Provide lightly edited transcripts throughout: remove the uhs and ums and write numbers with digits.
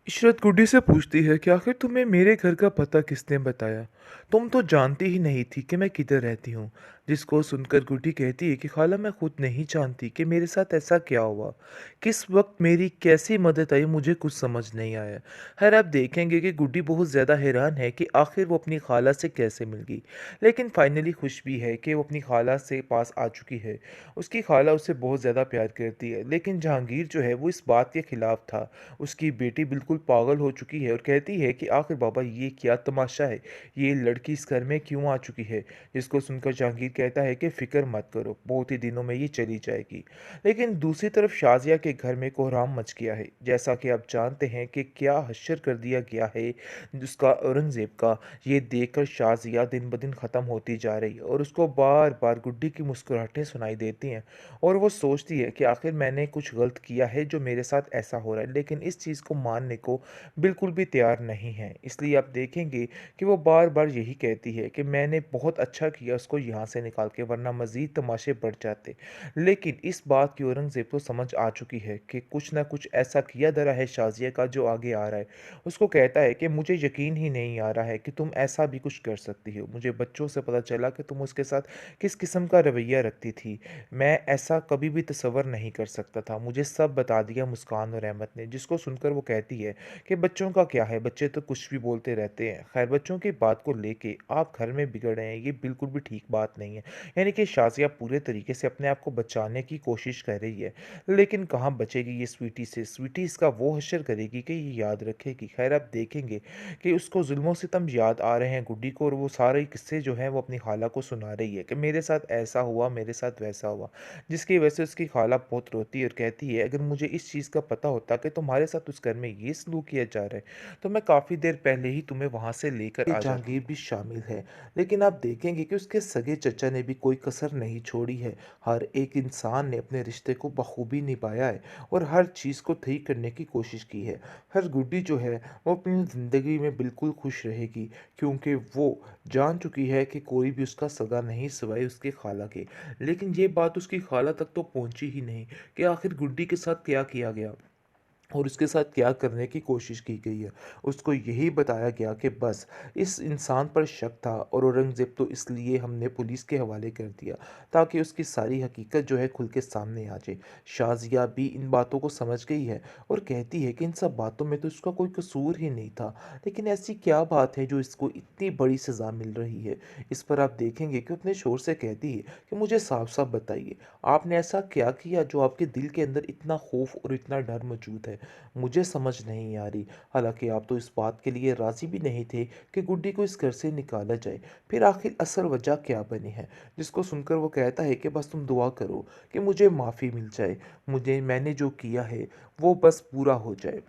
इशरत गुड्डी से पूछती है कि आखिर तुम्हें मेरे घर का पता किसने बताया। तुम तो जानती ही नहीं थी कि मैं किधर रहती हूँ। जिसको सुनकर गुड्डी कहती है कि खाला मैं खुद नहीं जानती कि मेरे साथ ऐसा क्या हुआ। किस वक्त मेरी कैसी मदद आई मुझे कुछ समझ नहीं आया। खैर आप देखेंगे कि गुड्डी बहुत ज़्यादा हैरान है कि आखिर वो अपनी खाला से कैसे मिल गई। लेकिन फाइनली खुश भी है कि वो अपनी खाला से पास आ चुकी है। उसकी खाला उसे बहुत ज़्यादा प्यार करती है, लेकिन जहांगीर जो है वो इस बात के खिलाफ था। उसकी बेटी बिल्कुल पागल हो चुकी है और कहती है कि आखिर बाबा ये क्या तमाशा है, ये लड़की इस घर में क्यों आ चुकी है। जिसको सुनकर जहांगीर कहता है कि फिक्र मत करो, बहुत ही दिनों में ये चली जाएगी। लेकिन दूसरी तरफ शाजिया के घर में कोहराम मच गया है। जैसा कि आप जानते हैं कि क्या हश्र कर दिया गया है उसका औरंगजेब का। ये देखकर शाजिया दिन ब दिन ख़त्म होती जा रही है और उसको बार बार गुड्डी की मुस्कुराहटें सुनाई देती हैं। और वो सोचती है कि आखिर मैंने कुछ गलत किया है जो मेरे साथ ऐसा हो रहा है, लेकिन इस चीज़ को मानने को बिल्कुल भी तैयार नहीं है। इसलिए आप देखेंगे कि वो बार बार यही कहती है कि मैंने बहुत अच्छा किया उसको यहाँ से निकाल के, वरना मज़ीद तमाशे बढ़ जाते। लेकिन इस बात की औरंगज़ेब को समझ आ चुकी है कि कुछ ना कुछ ऐसा किया धरा है शाज़िया का जो आगे आ रहा है। उसको कहता है कि मुझे यकीन ही नहीं आ रहा है कि तुम ऐसा भी कुछ कर सकती हो। मुझे बच्चों से पता चला कि तुम उसके साथ किस किस्म का रवैया रखती थी। मैं ऐसा कभी भी तसव्वुर नहीं कर सकता था। मुझे सब बता दिया मुस्कान और अहमद ने। जिसको सुनकर वो कहती है कि बच्चों का क्या है, बच्चे तो कुछ भी बोलते रहते हैं। खैर बच्चों की बात को लेके आप घर में बिगड़ रहे हैं, ये बिल्कुल भी ठीक बात नहीं है। यानी कि शाज़िया पूरे तरीके से अपने आप को बचाने की कोशिश कर रही है, लेकिन कहाँ बचेगी ये स्वीटी से। स्वीटी इसका वो हश्र करेगी कि ये याद रखेगी। खैर आप देखेंगे कि उसको जुल्मों सितम याद आ रहे हैं गुड्डी को, और वो सारे किस्से जो हैं वो अपनी खाला को सुना रही है कि मेरे साथ ऐसा हुआ, मेरे साथ वैसा हुआ। जिसकी वजह से उसकी खाला बहुत रोती है और कहती है अगर मुझे इस चीज़ का पता होता कि तुम्हारे साथ उस घर में ये सलूक किया जा रहा है, तो मैं काफ़ी देर पहले ही तुम्हें वहाँ से लेकर आ जाती। जहांगीर भी शामिल है, लेकिन आप देखेंगे कि उसके सगे चचा ने भी कोई कसर नहीं छोड़ी है। हर एक इंसान ने अपने रिश्ते को बखूबी निभाया है और हर चीज़ को ठीक करने की कोशिश की है। हर गुड्डी जो है वो अपनी ज़िंदगी में बिल्कुल खुश रहेगी, क्योंकि वो जान चुकी है कि कोई भी उसका सगा नहीं सिवाय उसके खाला के। लेकिन ये बात उसकी खाला तक तो पहुंची ही नहीं कि आखिर गुड्डी के साथ क्या किया गया और उसके साथ क्या करने की कोशिश की गई है। उसको यही बताया गया कि बस इस इंसान पर शक था और औरंगज़ेब तो इसलिए हमने पुलिस के हवाले कर दिया ताकि उसकी सारी हकीकत जो है खुल के सामने आ जाए। शाज़िया भी इन बातों को समझ गई है और कहती है कि इन सब बातों में तो उसका कोई कसूर ही नहीं था, लेकिन ऐसी क्या बात है जो इसको इतनी बड़ी सज़ा मिल रही है। इस पर आप देखेंगे कि अपने शोर से कहती है कि मुझे साफ साफ बताइए, आपने ऐसा क्या किया जो आपके दिल के अंदर इतना खौफ और इतना डर मौजूद है। मुझे समझ नहीं आ रही। हालांकि आप तो इस बात के लिए राजी भी नहीं थे कि गुड्डी को इस घर से निकाला जाए। फिर आखिर असल वजह क्या बनी है। जिसको सुनकर वो कहता है कि बस तुम दुआ करो कि मुझे माफ़ी मिल जाए, मुझे मैंने जो किया है वो बस पूरा हो जाए।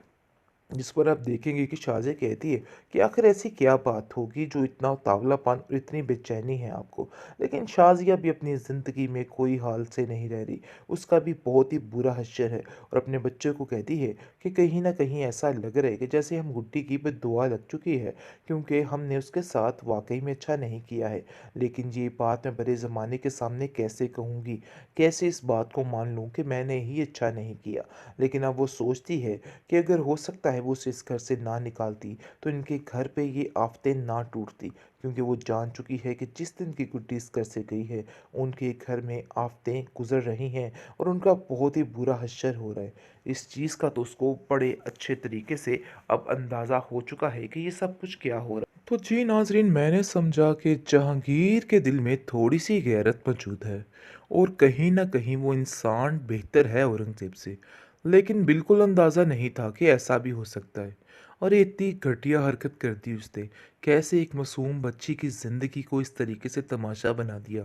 जिस पर आप देखेंगे कि शाज़िया कहती है कि आखिर ऐसी क्या बात होगी जो इतना उतावलापन और इतनी बेचैनी है आपको। लेकिन शाज़िया भी अपनी ज़िंदगी में कोई हाल से नहीं रह रही। उसका भी बहुत ही बुरा हश्र है और अपने बच्चे को कहती है कि कहीं ना कहीं ऐसा लग रहा है कि जैसे हम गुड्डी की बद्दुआ लग चुकी है, क्योंकि हमने उसके साथ वाकई में अच्छा नहीं किया है। लेकिन ये बात मैं बड़े ज़माने के सामने कैसे कहूँगी, कैसे इस बात को मान लूँ कि मैंने ही अच्छा नहीं किया। लेकिन अब वो सोचती है कि अगर हो सकता है वो उसे इस घर से ना निकालती तो इनके घर पे ये आफतें ना टूटती, क्योंकि वो जान चुकी है कि जिस दिन की गुड्डी इस घर से गई है उनके घर में आफतें गुजर रही हैं और उनका बहुत ही बुरा हश्र हो रहा है। इस चीज़ का तो उसको बड़े अच्छे तरीके से अब अंदाज़ा हो चुका है कि ये सब कुछ क्या हो रहा है। तो जी नाजरीन, मैंने समझा कि जहांगीर के दिल में थोड़ी सी गैरत मौजूद है और कहीं ना कहीं वो इंसान बेहतर है औरंगज़ेब से, लेकिन बिल्कुल अंदाज़ा नहीं था कि ऐसा भी हो सकता है। और ये इतनी घटिया हरकत कर दी उसने, कैसे एक मासूम बच्ची की ज़िंदगी को इस तरीके से तमाशा बना दिया।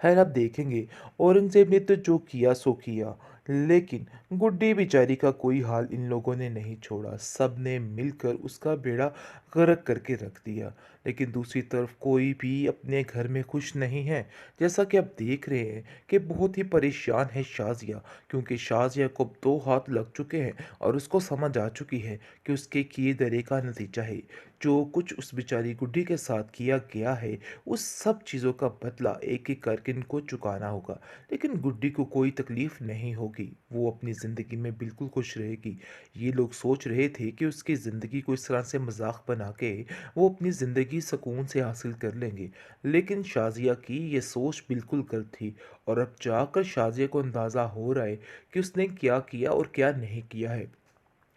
खैर आप देखेंगे औरंगज़ेब ने तो जो किया सो किया, लेकिन गुड्डी बेचारी का कोई हाल इन लोगों ने नहीं छोड़ा। सब ने मिलकर उसका बेड़ा गर्क करके रख दिया। लेकिन दूसरी तरफ कोई भी अपने घर में खुश नहीं है। जैसा कि आप देख रहे हैं कि बहुत ही परेशान है शाज़िया, क्योंकि शाज़िया को अब 2 हाथ लग चुके हैं और उसको समझ आ चुकी है कि उसके किए धरे का नतीजा है। जो कुछ उस बेचारी गुड्डी के साथ किया गया है, उस सब चीज़ों का बदला एक एक करके इनको चुकाना होगा। लेकिन गुड्डी को कोई तकलीफ़ नहीं होगी। की, वो अपनी ज़िंदगी में बिल्कुल खुश रहेगी। ये लोग सोच रहे थे कि उसकी ज़िंदगी को इस तरह से मज़ाक बना के वो अपनी ज़िंदगी सुकून से हासिल कर लेंगे। लेकिन शाज़िया की ये सोच बिल्कुल गलत थी और अब जाकर शाज़िया को अंदाज़ा हो रहा है कि उसने क्या किया और क्या नहीं किया है।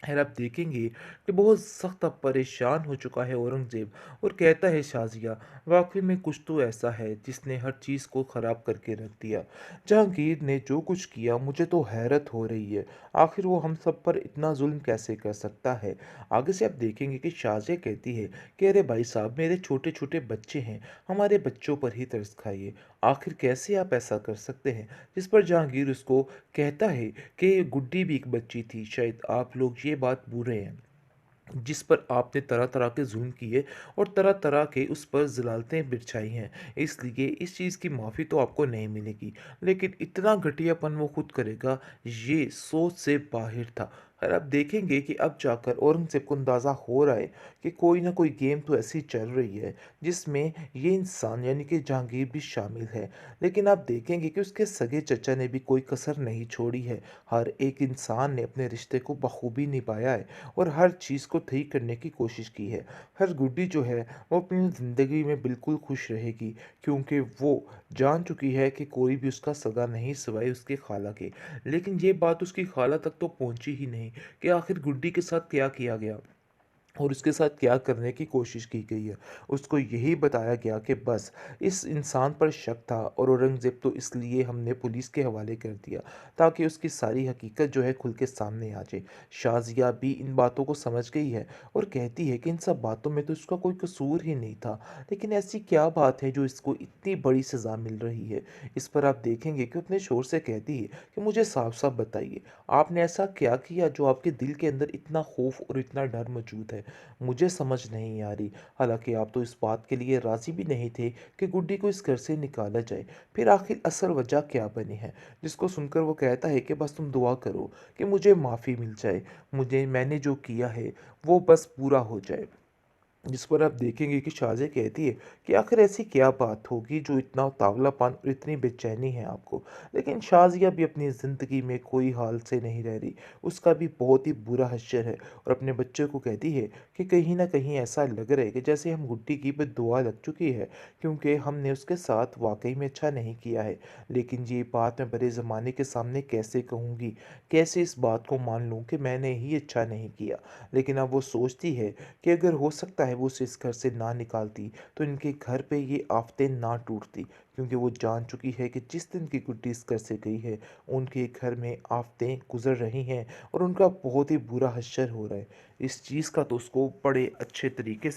खैर आप देखेंगे कि बहुत सख्त अब परेशान हो चुका है औरंगज़ेब और कहता है शाज़िया, वाक़ई में कुछ तो ऐसा है जिसने हर चीज़ को ख़राब करके रख दिया। जहांगीर ने जो कुछ किया मुझे तो हैरत हो रही है। आखिर वो हम सब पर इतना ज़ुल्म कैसे कर सकता है? आगे से आप देखेंगे कि शाज़िया कहती है कि अरे भाई साहब मेरे छोटे-छोटे बच्चे हैं, हमारे बच्चों पर ही तरस खाइए। आखिर कैसे आप ऐसा कर सकते हैं? जिस पर जहांगीर उसको कहता है कि गुड्डी भी एक बच्ची थी, शायद आप लोग ये बात भूल रहे हैं, जिस पर आपने तरह-तरह के ज़ुल्म किए और तरह-तरह के उस पर ज़लालतें बिछाई हैं। इसलिए इस चीज़ की माफ़ी तो आपको नहीं मिलेगी। लेकिन इतना घटियापन वो खुद करेगा, ये सोच से बाहर था। और आप देखेंगे कि अब जाकर औरंगज़ेब को अंदाज़ा हो रहा है कि कोई ना कोई गेम तो ऐसी चल रही है, जिसमें ये इंसान यानी कि जहांगीर भी शामिल है। लेकिन आप देखेंगे कि उसके सगे चचा ने भी कोई कसर नहीं छोड़ी है। हर एक इंसान ने अपने रिश्ते को बखूबी निभाया है और हर चीज़ को ठीक करने की कोशिश की है। हर गुड्डी जो है वो अपनी ज़िंदगी में बिल्कुल खुश रहेगी, क्योंकि वो जान चुकी है कि कोई भी उसका सगा नहीं सिवाय उसकी खाला के। लेकिन ये बात उसकी खाला तक तो पहुंची ही नहीं कि आखिर गुड्डी के साथ क्या किया गया और उसके साथ क्या करने की कोशिश की गई है। उसको यही बताया गया कि बस इस इंसान पर शक था और औरंगज़ेब तो इसलिए हमने पुलिस के हवाले कर दिया ताकि उसकी सारी हकीकत जो है खुल के सामने आ जाए। शाज़िया भी इन बातों को समझ गई है और कहती है कि इन सब बातों में तो इसका कोई कसूर ही नहीं था। लेकिन ऐसी क्या बात है जो इसको इतनी बड़ी सज़ा मिल रही है? इस पर आप देखेंगे कि अपने शोर से कहती है कि मुझे साफ-साफ बताइए, आपने ऐसा क्या किया जो आपके दिल के अंदर इतना खौफ और इतना डर मौजूद है? मुझे समझ नहीं आ रही। हालाँकि आप तो इस बात के लिए राज़ी भी नहीं थे कि गुड्डी को इस घर से निकाला जाए। फिर आखिर असल वजह क्या बनी है? जिसको सुनकर वो कहता है कि बस तुम दुआ करो कि मुझे माफ़ी मिल जाए। मुझे मैंने जो किया है वो बस पूरा हो जाए। जिस पर आप देखेंगे कि शाज़िया कहती है कि आखिर ऐसी क्या बात होगी जो इतना उतावलापन और इतनी बेचैनी है आपको। लेकिन शाज़िया भी अपनी ज़िंदगी में कोई हाल से नहीं रह रही, उसका भी बहुत ही बुरा हश्र है और अपने बच्चे को कहती है कि कहीं ना कहीं ऐसा लग रहा है कि जैसे हम गुड्डी की बद्दुआ लग चुकी है, क्योंकि हमने उसके साथ वाकई में अच्छा नहीं किया है। लेकिन ये बात मैं बड़े ज़माने के सामने कैसे कहूँगी, कैसे इस बात को मान लूँ कि मैंने ही अच्छा नहीं किया। लेकिन अब वो सोचती है कि अगर हो सकता है वो उसे इस घर से ना निकालती तो इनके घर पे ये आफ़तें ना टूटती, क्योंकि वो जान चुकी है कि जिस दिन की गुड्डी इस घर से गई है उनके घर में आफ़तें गुज़र रही हैं और उनका बहुत ही बुरा हश्र हो रहा है। इस चीज़ का तो उसको बड़े अच्छे तरीके से